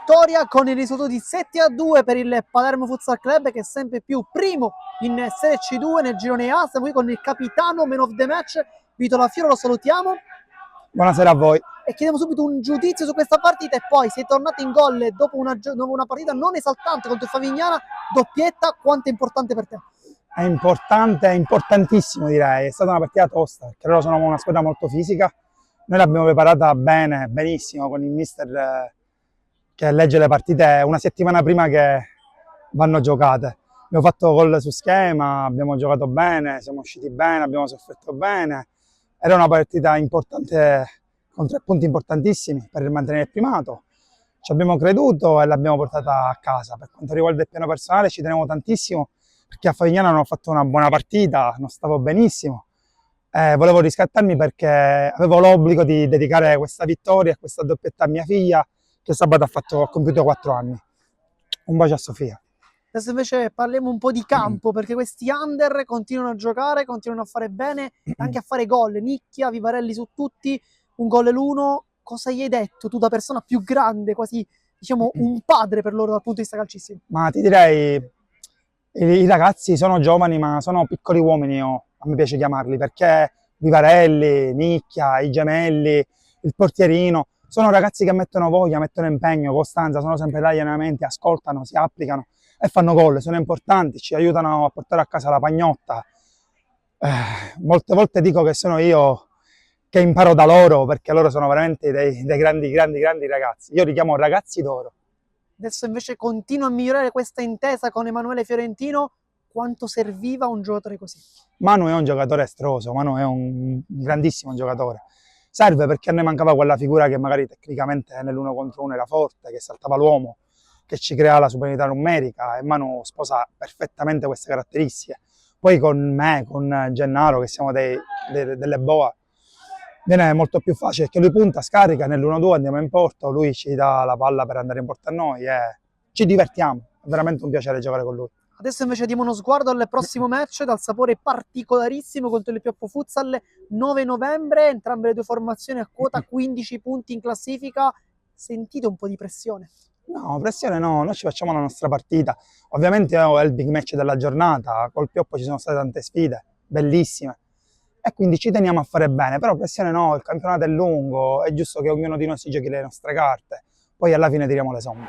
vittoria con il risultato di 7-2 per il Palermo Futsal Club, che è sempre più primo in Serie C2 nel girone A. Siamo qui con il capitano man of the match, Vito Lafioro, lo salutiamo. Buonasera a voi. E chiediamo subito un giudizio su questa partita, e poi sei tornato in gol dopo una partita non esaltante contro il Favignana, doppietta. Quanto è importante per te? È importante, è importantissimo direi, è stata una partita tosta, perché loro sono una squadra molto fisica, noi l'abbiamo preparata bene, benissimo, con il mister che legge le partite una settimana prima che vanno giocate. Abbiamo fatto gol su schema, abbiamo giocato bene, siamo usciti bene, abbiamo sofferto bene, era una partita importante, con 3 punti importantissimi per mantenere il primato. Ci abbiamo creduto e l'abbiamo portata a casa. Per quanto riguarda il piano personale ci tenevo tantissimo, perché a Favignana non ho fatto una buona partita, non stavo benissimo. Volevo riscattarmi perché avevo l'obbligo di dedicare questa vittoria e questa doppietta a mia figlia, che sabato ha compiuto 4 anni. Un bacio a Sofia. Adesso invece parliamo un po' di campo, perché questi under continuano a giocare, continuano a fare bene, anche a fare gol. Nicchia, Vivarelli su tutti, un gol l'uno. Cosa gli hai detto tu da persona più grande, quasi diciamo un padre per loro dal punto di vista calcistico? Ma ti direi, i ragazzi sono giovani ma sono piccoli uomini, a me piace chiamarli, perché Vivarelli, Nicchia, i gemelli, il portierino, sono ragazzi che mettono voglia, mettono impegno, costanza, sono sempre là agli allenamenti, ascoltano, si applicano e fanno gol, sono importanti, ci aiutano a portare a casa la pagnotta. Molte volte dico che sono io che imparo da loro, perché loro sono veramente dei grandi ragazzi. Io li chiamo ragazzi d'oro. Adesso invece continua a migliorare questa intesa con Emanuele Fiorentino. Quanto serviva un giocatore così? Manu è un giocatore estroso, Manu è un grandissimo giocatore. Serve perché a noi mancava quella figura che magari tecnicamente nell'1 contro 1 era forte, che saltava l'uomo, che ci crea la superiorità numerica, e Manu sposa perfettamente queste caratteristiche. Poi con me, con Gennaro, che siamo delle boa, viene molto più facile, perché lui punta, scarica, nell'1-2 andiamo in porto, lui ci dà la palla per andare in porto a noi e ci divertiamo. È veramente un piacere giocare con lui. Adesso invece diamo uno sguardo al prossimo match dal sapore particolarissimo contro il Pioppo Futsal, 9 novembre, entrambe le due formazioni a quota 15 punti in classifica. Sentite un po' di pressione? No, pressione no, noi ci facciamo la nostra partita. Ovviamente è il big match della giornata, col Pioppo ci sono state tante sfide, bellissime, e quindi ci teniamo a fare bene, però pressione no, il campionato è lungo, è giusto che ognuno di noi si giochi le nostre carte, poi alla fine tiriamo le somme.